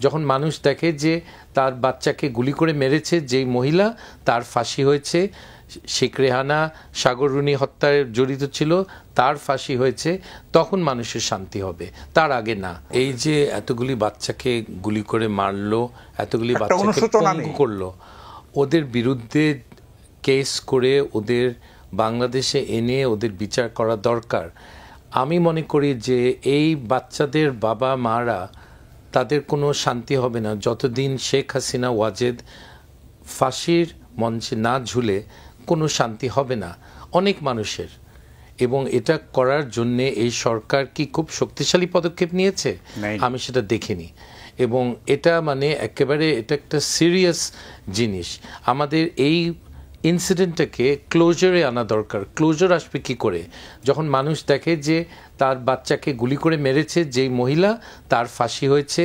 যখন মানুষ দেখে যে তার বাচ্চাকে গুলি করে মেরেছে যেই মহিলা, তার ফাঁসি হয়েছে, শেখ রেহানা সাগররুনি হত্যায় জড়িত ছিল, তার ফাঁসি হয়েছে, তখন মানুষের শান্তি হবে, তার আগে না। এই যে এতগুলি বাচ্চাকে গুলি করে মারলো, এতগুলি বাচ্চাকে পঙ্গু করলো, ওদের বিরুদ্ধে কেস করে ওদের বাংলাদেশে এনে ওদের বিচার করা দরকার। আমি মনে করি যে এই বাচ্চাদের বাবা মারা, তাদের কোনো শান্তি হবে না যতদিন শেখ হাসিনা ওয়াজেদ ফাঁসির মঞ্চে না ঝুলে, কোনো শান্তি হবে না অনেক মানুষের। এবং এটা করার জন্যে এই সরকার কি খুব শক্তিশালী পদক্ষেপ নিয়েছে? আমি সেটা দেখিনি। এবং এটা মানে একেবারে এটা একটা সিরিয়াস জিনিস। আমাদের এই ইনসিডেন্টটাকে ক্লোজারে আনা দরকার। ক্লোজার আসবে কি করে? যখন মানুষ দেখে যে তার বাচ্চাকে গুলি করে মেরেছে যেই মহিলা, তার ফাঁসি হয়েছে,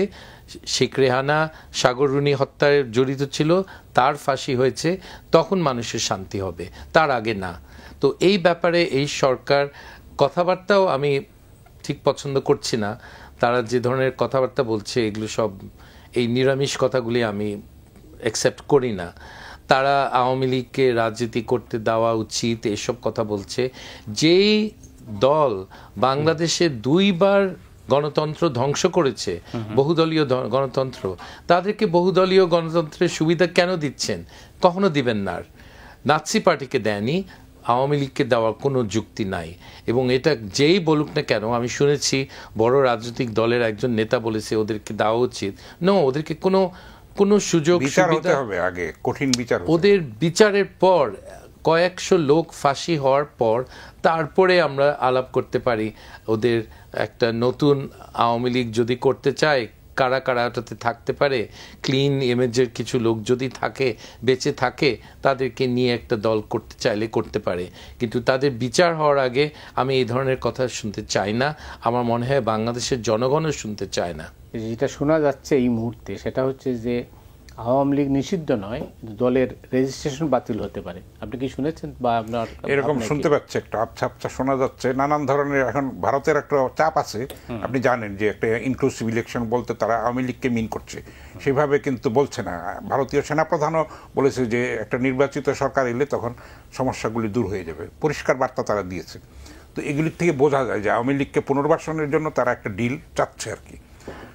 শেখ রেহানা সাগররুনি হত্যায় জড়িত ছিল, তার ফাঁসি হয়েছে, তখন মানুষের শান্তি হবে, তার আগে না। তো এই ব্যাপারে এই সরকার কথাবার্তাও আমি ঠিক পছন্দ করছি না। তারা যে ধরনের কথাবার্তা বলছে, এগুলো সব এই নিরামিষ কথাগুলি আমি অ্যাকসেপ্ট করি না। তারা আওয়ামী লীগকে রাজনীতি করতে দেওয়া উচিত এসব কথা বলছে। যেই দল বাংলাদেশে 2 বার গণতন্ত্র ধ্বংস করেছে, বহুদলীয় গণতন্ত্র, তাদেরকে বহুদলীয় গণতন্ত্রের সুবিধা কেন দিচ্ছেন? কখনো দিবেন না। নাৎসি পার্টিকে দেয়নি, আওয়ামী লীগকে দেওয়ার কোনো যুক্তি নাই। এবং এটা যেই বলুক না কেন, আমি শুনেছি বড় রাজনৈতিক দলের একজন নেতা বলেছে ওদেরকে দেওয়া উচিত। ওদেরকে কোনো সুযোগ সুবিধা হবে আগে, কঠিন বিচার, ওদের বিচারের পর কয়েকশো লোক ফাঁসি হওয়ার পর তারপরে আমরা আলাপ করতে পারি। ওদের একটা নতুন আওয়ামী লীগ যদি করতে চায়, কারা কারা ওটাতে থাকতে পারে, ক্লিন ইমেজের কিছু লোক যদি থাকে, বেঁচে থাকে, তাদেরকে নিয়ে একটা দল করতে চাইলে করতে পারে। কিন্তু তাদের বিচার হওয়ার আগে আমি এই ধরনের কথা শুনতে চাই না। আমার মনে হয় বাংলাদেশের জনগণও শুনতে চায় না। যেটা শোনা যাচ্ছে এই মুহূর্তে সেটা হচ্ছে যে আওয়ামী লীগ নিষিদ্ধ নয়, দলের রেজিস্ট্রেশন বাতিল হতে পারে। আপনি কি শুনেছেন বা আপনার এরকম শুনতে পাচ্ছে? একটা আবছা আবছা শোনা যাচ্ছে। নানান ধরনের এখন ভারতের একটা চাপ আছে। আপনি জানেন যে একটা ইনক্লুসিভ ইলেকশন বলতে তারা আওয়ামী লীগকে মিন করছে, সেভাবে কিন্তু বলছে না। ভারতীয় সেনাপ্রধানও বলেছে যে একটা নির্বাচিত সরকার এলে তখন সমস্যাগুলি দূর হয়ে যাবে, পরিষ্কার বার্তা তারা দিয়েছে। তো এগুলির থেকে বোঝা যায় যে আওয়ামী লীগকে পুনর্বাসনের জন্য তারা একটা ডিল চাচ্ছে আর কি,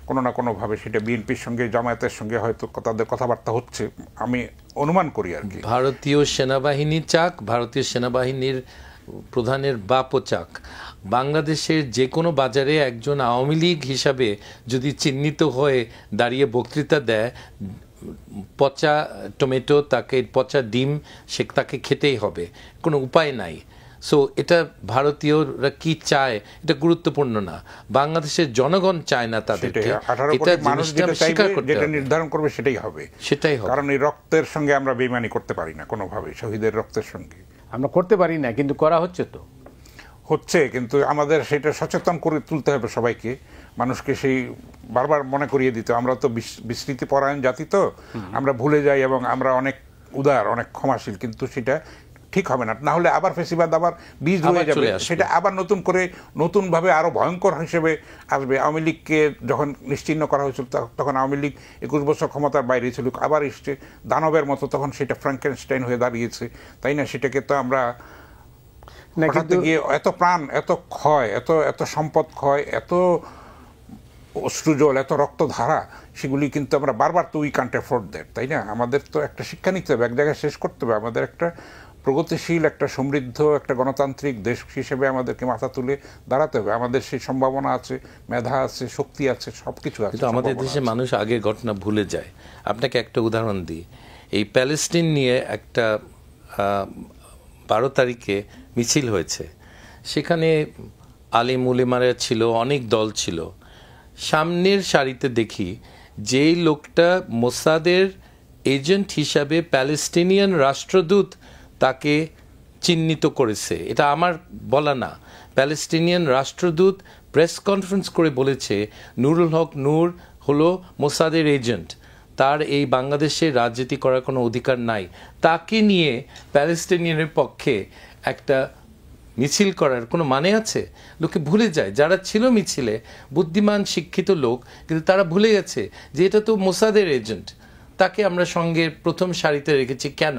কোনো না কোনোভাবে। সেটা বিএনপির সঙ্গে, জামায়াতের সঙ্গে হয়তো তাদের কথাবার্তা হচ্ছে, আমি অনুমান করি আর কি। ভারতীয় সেনাবাহিনী চাক, ভারতীয় সেনাবাহিনীর প্রধানের বাপও চাক। বাংলাদেশের যে কোনো বাজারে একজন আওয়ামী লীগ হিসাবে যদি চিহ্নিত হয়ে দাঁড়িয়ে বক্তৃতা দেয়, পচা টমেটো, তাকে পচা ডিম, সে তাকে খেতেই হবে, কোনো উপায় নাই। সো এটা ভারতীয়রা কি চায় এটা গুরুত্বপূর্ণ না, বাংলাদেশের জনগণ চায় না তাদেরকে। এটা যেটা নির্ধারণ করবে সেটাই হবে, কারণ এই রক্তের সঙ্গে আমরা বেইমানি করতে পারি না কোনোভাবে, শহীদের রক্তের সঙ্গে আমরা করতে পারি না, কিন্তু করা হচ্ছে তো হচ্ছে। কিন্তু আমাদের সেটা সচেতন করে তুলতে হবে সবাইকে, মানুষকে সেই বারবার মনে করিয়ে দিতে। আমরা তো বিস্মৃতি পরায়ণ জাতি, তো আমরা ভুলে যাই এবং আমরা অনেক উদার, অনেক ক্ষমাশীল, কিন্তু সেটা ঠিক হবে না। না হলে আবার ফেসিবাদ আবার বীজ হয়ে যাবে, সেটা আবার নতুন করে নতুনভাবে আরো ভয়ঙ্কর হিসেবে আসবে। আওয়ামী লীগকে যখন নিশ্চিহ্ন করা হয়েছিল তখন আওয়ামী লীগ 21 বছর ক্ষমতার বাইরে ছিল, আবার এসছে দানবের মতো, তখন সেটা ফ্র্যাঙ্কেনস্টাইন হয়ে দাঁড়িয়েছে, তাই না? সেটাকে তো আমরা গিয়ে এত প্রাণ, এত ক্ষয়, এত সম্পদ ক্ষয়, এত অশ্রুজল, এত রক্তধারা, সেগুলি কিন্তু আমরা বারবার তো উই কান্ট অ্যাফোর্ড দ্যাট, তাই না? আমাদের তো একটা শিক্ষা নিতে হবে, এক জায়গায় শেষ করতে হবে। আমাদের একটা প্রগতিশীল, একটা সমৃদ্ধ, একটা গণতান্ত্রিক দেশ হিসেবে আমাদেরকে মাথা তুলে দাঁড়াতে হবে। আমাদের সেই সম্ভাবনা আছে, মেধা আছে, শক্তি আছে, সবকিছু আছে। কিন্তু আমাদের দেশে মানুষ আগের ঘটনা ভুলে যায়। আপনাকে একটা উদাহরণ দিই। এই প্যালেস্টিন নিয়ে একটা 12 তারিখে মিছিল হয়েছে, সেখানে আলিম উলেমারা ছিল, অনেক দল ছিল। সামনের সারিতে দেখি যেই লোকটা মোসাদের এজেন্ট হিসাবে প্যালেস্টিনিয়ান রাষ্ট্রদূত তাকে চিহ্নিত করেছে, এটা আমার বলা না, প্যালেস্টিনিয়ান রাষ্ট্রদূত প্রেস কনফারেন্স করে বলেছে নুরুল হক নূর হলো মোসাদের এজেন্ট, তার এই বাংলাদেশে রাজনীতি করার কোনো অধিকার নাই। তাকে নিয়ে প্যালেস্টিনিয়ানের পক্ষে একটা মিছিল করার কোনো মানে আছে? লোকে ভুলে যায়, যারা ছিল মিছিলে বুদ্ধিমান শিক্ষিত লোক, কিন্তু তারা ভুলে গেছে যে এটা তো মোসাদের এজেন্ট, তাকে আমরা সঙ্গে প্রথম সারিতে রেখেছি কেন?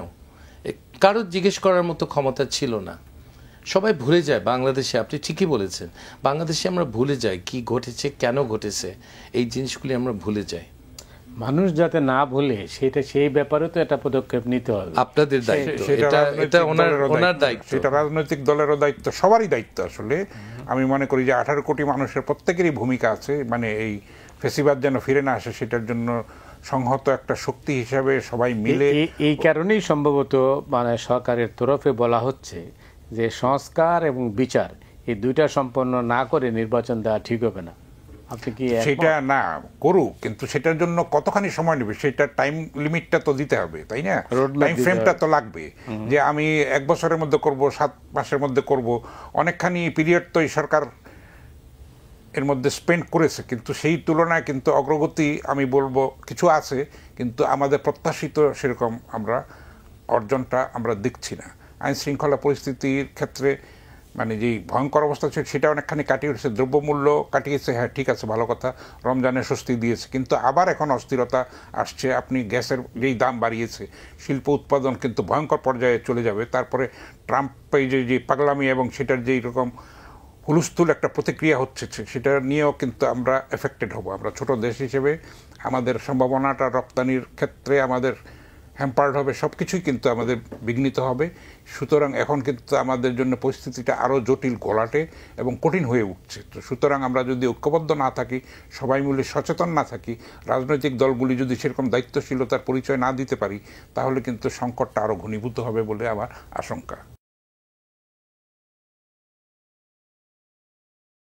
কারো জিজ্ঞেস করার মতো ক্ষমতা ছিল না। সবাই ভুলে যায় বাংলাদেশে, আপনি ঠিকই বলেছেন, বাংলাদেশে আমরা ভুলে যাই কি ঘটেছে, কেন ঘটেছে, এই জিনিসগুলি আমরা ভুলে যাই। মানুষ যাতে না ভুলে সেই ব্যাপারে তো একটা পদক্ষেপ নিতে হবে। আপনাদের দায়িত্ব, এটা ওনার দায়িত্ব, সেটা রাজনৈতিক দলেরও দায়িত্ব, সবারই দায়িত্ব। আসলে আমি মনে করি যে 18 কোটি মানুষের প্রত্যেকেরই ভূমিকা আছে, মানে এই ফেসিবাদ যেন ফিরে না আসে সেটার জন্য সংহত একটা শক্তি হিসাবে সবাই মিলে। এই কারণেই সম্ভবত মানে সরকারের তরফে বলা হচ্ছে যে সংস্কার এবং বিচার এই দুইটা সম্পন্ন না করে নির্বাচন দেওয়া ঠিক হবে না। আপনি কি সেটা না করুক, কিন্তু সেটার জন্য কতখানি সময় নেবে সেটা টাইম লিমিটটা তো দিতে হবে, তাই না? টাইম ফ্রেমটা তো লাগবে, যে আমি 1 বছরের মধ্যে করব, 7 মাসের মধ্যে করব, অনেকখানি পিরিয়ড তো এই সরকার এর মধ্যে স্পেন্ড করেছে, কিন্তু সেই তুলনায় কিন্তু অগ্রগতি আমি বলবো কিছু আছে, কিন্তু আমাদের প্রত্যাশিত সেরকম আমরা অর্জনটা আমরা দেখছি না। আইন শৃঙ্খলা পরিস্থিতির ক্ষেত্রে মানে যে ভয়ঙ্কর অবস্থা ছিল সেটা অনেকখানি কাটিয়ে উঠেছে, দ্রব্যমূল্য কাটিয়েছে, হ্যাঁ ঠিক আছে, ভালো কথা, রমজানের স্বস্তি দিয়েছে, কিন্তু আবার এখন অস্থিরতা আসছে। আপনি গ্যাসের যেই দাম বাড়িয়েছে, শিল্প উৎপাদন কিন্তু ভয়ঙ্কর পর্যায়ে চলে যাবে। তারপরে ট্রাম্পের যে পাগলামি এবং সেটার যেই রকম হুলস্থুল একটা প্রতিক্রিয়া হচ্ছে, সেটা নিয়েও কিন্তু আমরা এফেক্টেড হব। আমরা ছোট দেশ হিসেবে আমাদের সম্ভাবনাটা রপ্তানির ক্ষেত্রে আমাদের হ্যাম্পার্ড হবে, সব কিছুই কিন্তু আমাদের বিঘ্নিত হবে। সুতরাং এখন কিন্তু আমাদের জন্য পরিস্থিতিটা আরও জটিল, ঘোলাটে এবং কঠিন হয়ে উঠছে। তো সুতরাং আমরা যদি ঐক্যবদ্ধ না থাকি, সবাই মিলে সচেতন না থাকি, রাজনৈতিক দলগুলি যদি সেরকম দায়িত্বশীলতার পরিচয় না দিতে পারি, তাহলে কিন্তু সংকটটা আরও ঘনীভূত হবে বলে আমার আশঙ্কা।